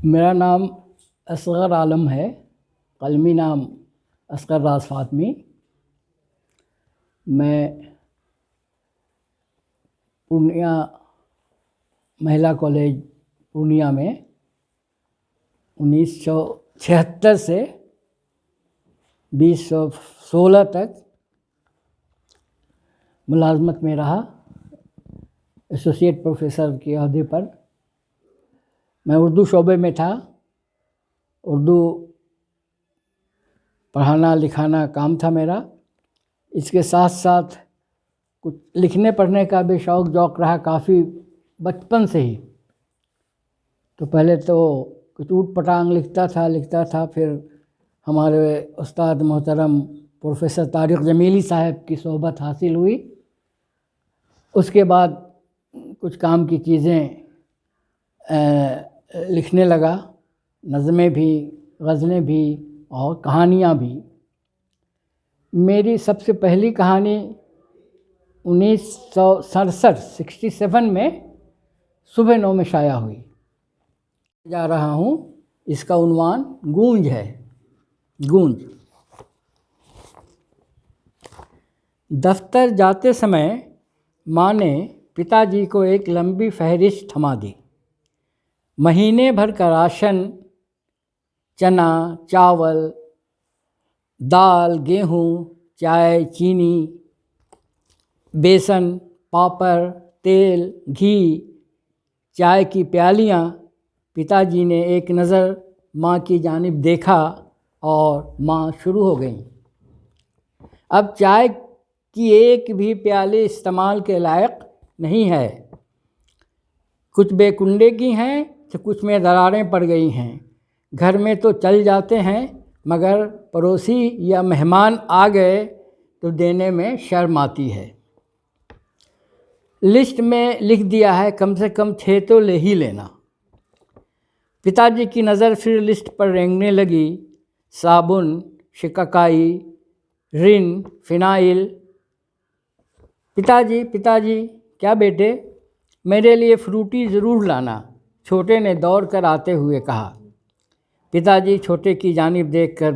मेरा नाम असगर आलम है, कलमी नाम असगर राज फातमी। मैं पूर्णिया महिला कॉलेज पूर्णिया में 1976 से 2016 तक मुलाजमत में रहा, एसोसिएट प्रोफेसर के अहदे पर। मैं उर्दू शोबे में था। उर्दू पढ़ाना लिखाना काम था मेरा। इसके साथ साथ कुछ लिखने पढ़ने का भी शौक़ जौक रहा काफ़ी बचपन से ही। तो पहले तो कुछ ऊट पटांग लिखता था। फिर हमारे उस्ताद मोहतरम प्रोफेसर तारिक जमीली साहब की सोहबत हासिल हुई। उसके बाद कुछ काम की चीज़ें लिखने लगा, नज़में भी, ग़ज़लें भी और कहानियाँ भी। मेरी सबसे पहली कहानी 1967 में सुबह 9 में शाया हुई। जा रहा हूँ, इसका उन्वान गूंज है। गूंज। दफ्तर जाते समय माँ ने पिताजी को एक लंबी फहरिस्त थमा दी। महीने भर का राशन, चना, चावल, दाल, गेहूँ, चाय, चीनी, बेसन, पापड़, तेल, घी, चाय की प्यालियाँ। पिताजी ने एक नज़र माँ की जानिब देखा और माँ शुरू हो गईं। अब चाय की एक भी प्याली इस्तेमाल के लायक नहीं है। कुछ बेकुंडे की हैं तो कुछ में दरारें पड़ गई हैं। घर में तो चल जाते हैं, मगर पड़ोसी या मेहमान आ गए तो देने में शर्म आती है। लिस्ट में लिख दिया है, कम से कम 6 तो ले ही लेना। पिताजी की नज़र फिर लिस्ट पर रेंगने लगी। साबुन, शिकाकाई, रिन, फिनाइल। पिताजी, क्या बेटे? मेरे लिए फ्रूटी ज़रूर लाना, छोटे ने दौड़ कर आते हुए कहा। पिताजी छोटे की जानिब देखकर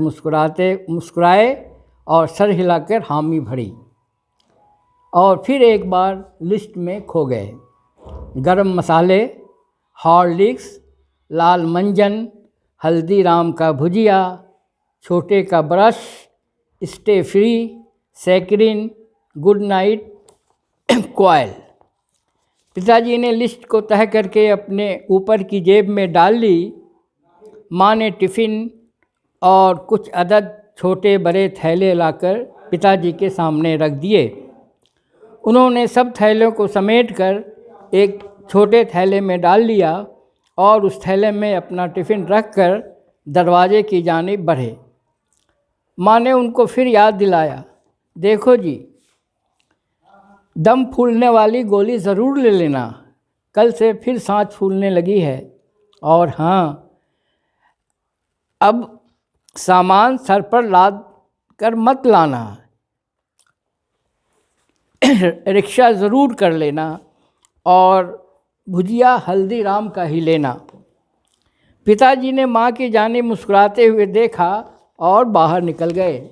मुस्कुराए और सर हिलाकर हामी भरी और फिर एक बार लिस्ट में खो गए। गरम मसाले, हॉर्लिक्स, लाल मंजन, हल्दीराम का भुजिया, छोटे का brush, stay free, saccharin, good night, coil. पिताजी ने लिस्ट को तह करके अपने ऊपर की जेब में डाल ली। माँ ने टिफ़िन और कुछ अदद छोटे बड़े थैले लाकर पिताजी के सामने रख दिए। उन्होंने सब थैलों को समेटकर एक छोटे थैले में डाल लिया और उस थैले में अपना टिफ़िन रखकर दरवाजे की जानिब बढ़े। माँ ने उनको फिर याद दिलाया, देखो जी, दम फूलने वाली गोली ज़रूर ले लेना, कल से फिर सांस फूलने लगी है। और हाँ, अब सामान सर पर लाद कर मत लाना, रिक्शा ज़रूर कर लेना और भुजिया हल्दीराम का ही लेना। पिताजी ने माँ की जानिब मुस्कुराते हुए देखा और बाहर निकल गए।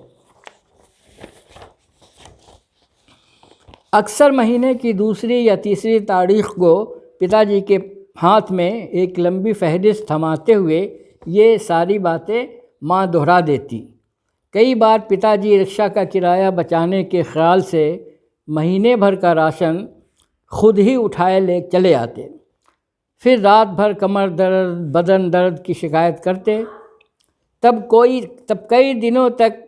अक्सर महीने की दूसरी या तीसरी तारीख को पिताजी के हाथ में एक लंबी फहरिस्त थमाते हुए ये सारी बातें माँ दोहरा देती। कई बार पिताजी रिक्शा का किराया बचाने के ख्याल से महीने भर का राशन खुद ही उठाए ले चले आते। फिर रात भर कमर दर्द, बदन दर्द की शिकायत करते। तब कई दिनों तक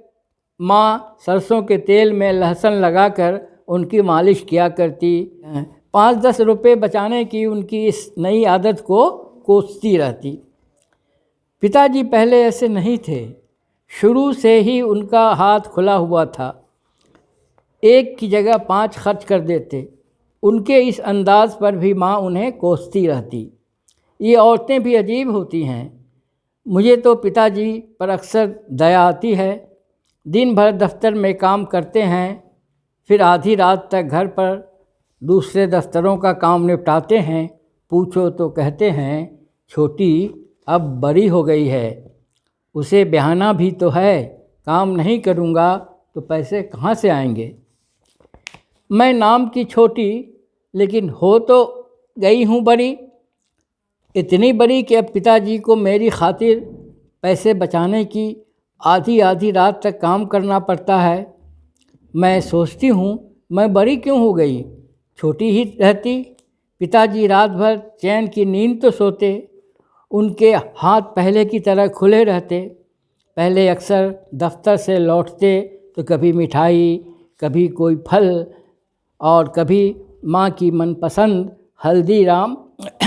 माँ सरसों के तेल में लहसुन लगाकर उनकी मालिश किया करती। 5-10 रुपये बचाने की उनकी इस नई आदत को कोसती रहती। पिताजी पहले ऐसे नहीं थे। शुरू से ही उनका हाथ खुला हुआ था। एक की जगह 5 खर्च कर देते। उनके इस अंदाज़ पर भी माँ उन्हें कोसती रहती। ये औरतें भी अजीब होती हैं। मुझे तो पिताजी पर अक्सर दया आती है। दिन भर दफ्तर में काम करते हैं, फिर आधी रात तक घर पर दूसरे दफ्तरों का काम निपटाते हैं। पूछो तो कहते हैं, छोटी अब बड़ी हो गई है, उसे ब्याहना भी तो है, काम नहीं करूँगा तो पैसे कहाँ से आएंगे। मैं नाम की छोटी, लेकिन हो तो गई हूँ बड़ी, इतनी बड़ी कि अब पिताजी को मेरी खातिर पैसे बचाने की आधी आधी रात तक काम करना पड़ता है। मैं सोचती हूँ मैं बड़ी क्यों हो गई, छोटी ही रहती। पिताजी रात भर चैन की नींद तो सोते, उनके हाथ पहले की तरह खुले रहते। पहले अक्सर दफ्तर से लौटते तो कभी मिठाई, कभी कोई फल और कभी माँ की मनपसंद हल्दीराम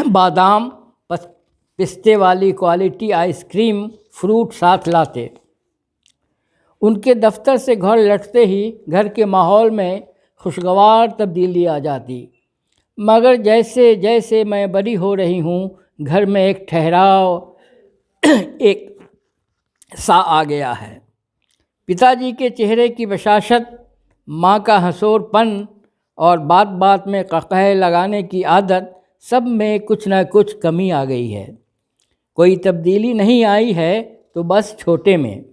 बादाम पिस्ते वाली क्वालिटी आइसक्रीम फ्रूट साथ लाते। उनके दफ्तर से घर लौटते ही घर के माहौल में खुशगवार तब्दीली आ जाती। मगर जैसे जैसे मैं बड़ी हो रही हूँ, घर में एक ठहराव एक सा आ गया है। पिताजी के चेहरे की बशाशत, माँ का हंसोरपन और बात बात में कक़ह लगाने की आदत, सब में कुछ न कुछ कमी आ गई है। कोई तब्दीली नहीं आई है तो बस छोटे में।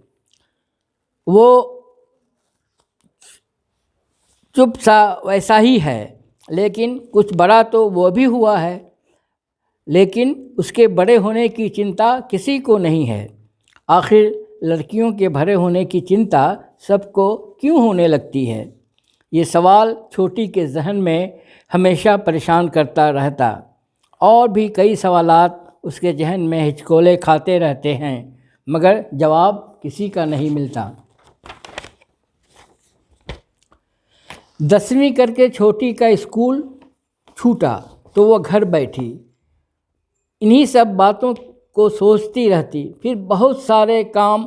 वो चुप सा वैसा ही है, लेकिन कुछ बड़ा तो वो भी हुआ है। लेकिन उसके बड़े होने की चिंता किसी को नहीं है। आखिर लड़कियों के भरे होने की चिंता सबको क्यों होने लगती है? ये सवाल छोटी के जहन में हमेशा परेशान करता रहता। और भी कई सवालात उसके जहन में हिचकोले खाते रहते हैं, मगर जवाब किसी का नहीं मिलता। 10वीं करके छोटी का स्कूल छूटा तो वो घर बैठी, इन्हीं सब बातों को सोचती रहती। फिर बहुत सारे काम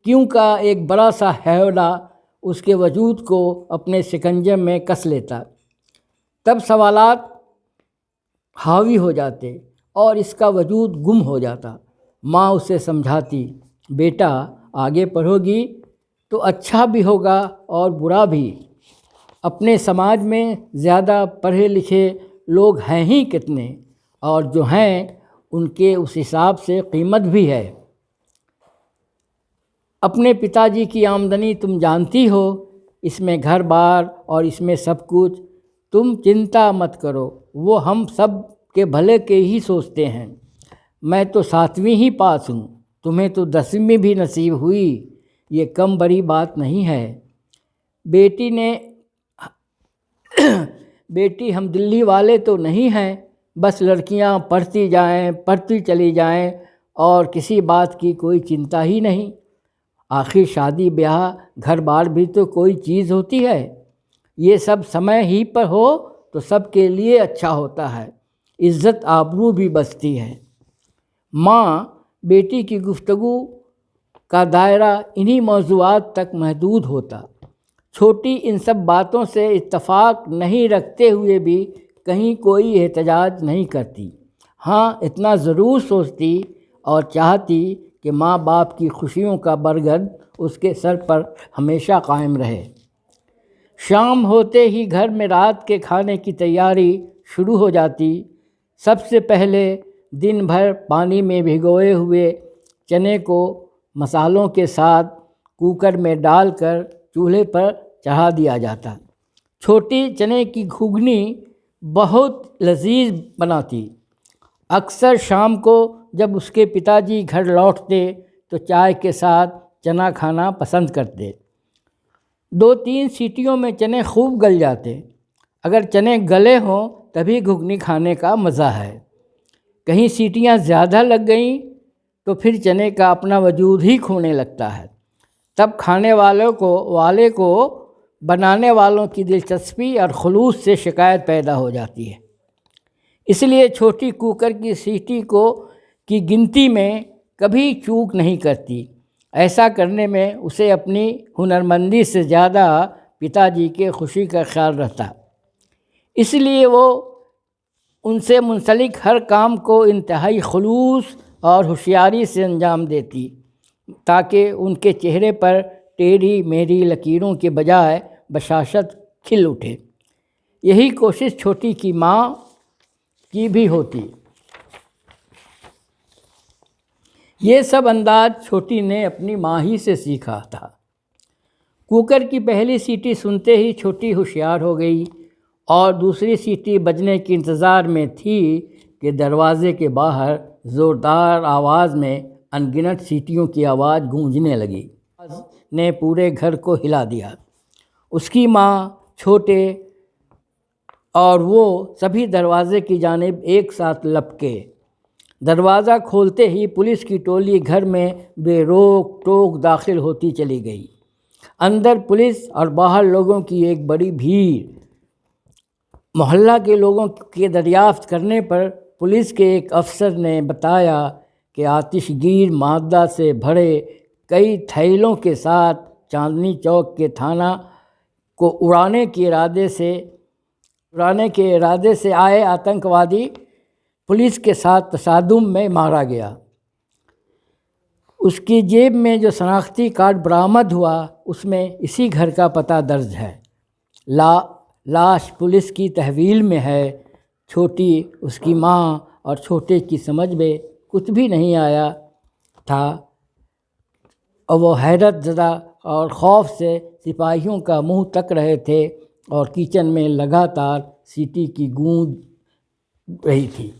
क्यों का एक बड़ा सा हैवड़ा उसके वजूद को अपने शिकंजे में कस लेता। तब सवालात हावी हो जाते और इसका वजूद गुम हो जाता। माँ उसे समझाती, बेटा आगे पढ़ोगी तो अच्छा भी होगा और बुरा भी। अपने समाज में ज़्यादा पढ़े लिखे लोग हैं ही कितने, और जो हैं उनके उस हिसाब से कीमत भी है। अपने पिताजी की आमदनी तुम जानती हो, इसमें घर बार और इसमें सब कुछ। तुम चिंता मत करो, वो हम सब के भले के ही सोचते हैं। मैं तो 7वीं ही पास हूँ, तुम्हें तो 10वीं भी नसीब हुई, ये कम बड़ी बात नहीं है। बेटी हम दिल्ली वाले तो नहीं हैं, बस लड़कियाँ पढ़ती चली जाएं और किसी बात की कोई चिंता ही नहीं। आखिर शादी ब्याह घर बार भी तो कोई चीज़ होती है। ये सब समय ही पर हो तो सबके लिए अच्छा होता है, इज़्ज़त आबरू भी बचती है। माँ बेटी की गुफ्तगू का दायरा इन्हीं मौज़ूआत तक महदूद होता। छोटी इन सब बातों से इत्तफ़ाक़ नहीं रखते हुए भी कहीं कोई एहतजाज नहीं करती। हाँ, इतना ज़रूर सोचती और चाहती कि माँ बाप की खुशियों का बरगद उसके सर पर हमेशा कायम रहे। शाम होते ही घर में रात के खाने की तैयारी शुरू हो जाती। सबसे पहले दिन भर पानी में भिगोए हुए चने को मसालों के साथ कुकर में डालकर चूल्हे पर चढ़ा दिया जाता। छोटी चने की घुगनी बहुत लजीज बनाती। अक्सर शाम को जब उसके पिताजी घर लौटते तो चाय के साथ चना खाना पसंद करते। 2-3 सीटियों में चने खूब गल जाते। अगर चने गले हों तभी घुगनी खाने का मज़ा है। कहीं सीटियां ज़्यादा लग गईं तो फिर चने का अपना वजूद ही खोने लगता है। तब खाने वाले को बनाने वालों की दिलचस्पी और खुलूस से शिकायत पैदा हो जाती है। इसलिए छोटी कुकर की सीटी की गिनती में कभी चूक नहीं करती। ऐसा करने में उसे अपनी हुनरमंदी से ज़्यादा पिताजी के खुशी का ख्याल रहता। इसलिए वो उनसे मुंसलिक हर काम को इंतहाई खुलूस और होशियारी से अंजाम देती, ताकि उनके चेहरे पर टेढ़ी मेढ़ी लकीरों के बजाय बशाशत खिल उठे। यही कोशिश छोटी की माँ की भी होती। ये सब अंदाज छोटी ने अपनी माँ ही से सीखा था। कुकर की पहली सीटी सुनते ही छोटी होशियार हो गई और दूसरी सीटी बजने के इंतज़ार में थी कि दरवाज़े के बाहर ज़ोरदार आवाज़ में अनगिनत सीटियों की आवाज़ गूंजने लगी। ने पूरे घर को हिला दिया। उसकी माँ, छोटे और वो सभी दरवाज़े की जानिब एक साथ लपके। दरवाज़ा खोलते ही पुलिस की टोली घर में बेरोक टोक दाखिल होती चली गई। अंदर पुलिस और बाहर लोगों की एक बड़ी भीड़। मोहल्ला के लोगों के दरियाफ्त करने पर पुलिस के एक अफसर ने बताया कि आतिशगीर मादा से भरे कई थैलों के साथ चांदनी चौक के थाना को उड़ाने के इरादे से आए आतंकवादी पुलिस के साथ तसादुम में मारा गया। उसकी जेब में जो शनाख्ती कार्ड बरामद हुआ उसमें इसी घर का पता दर्ज है। लाश पुलिस की तहवील में है। छोटी, उसकी माँ और छोटे की समझ में कुछ भी नहीं आया था और वो हैरत ज़दा और खौफ से सिपाहियों का मुंह तक रहे थे और किचन में लगातार सीटी की गूंज रही थी।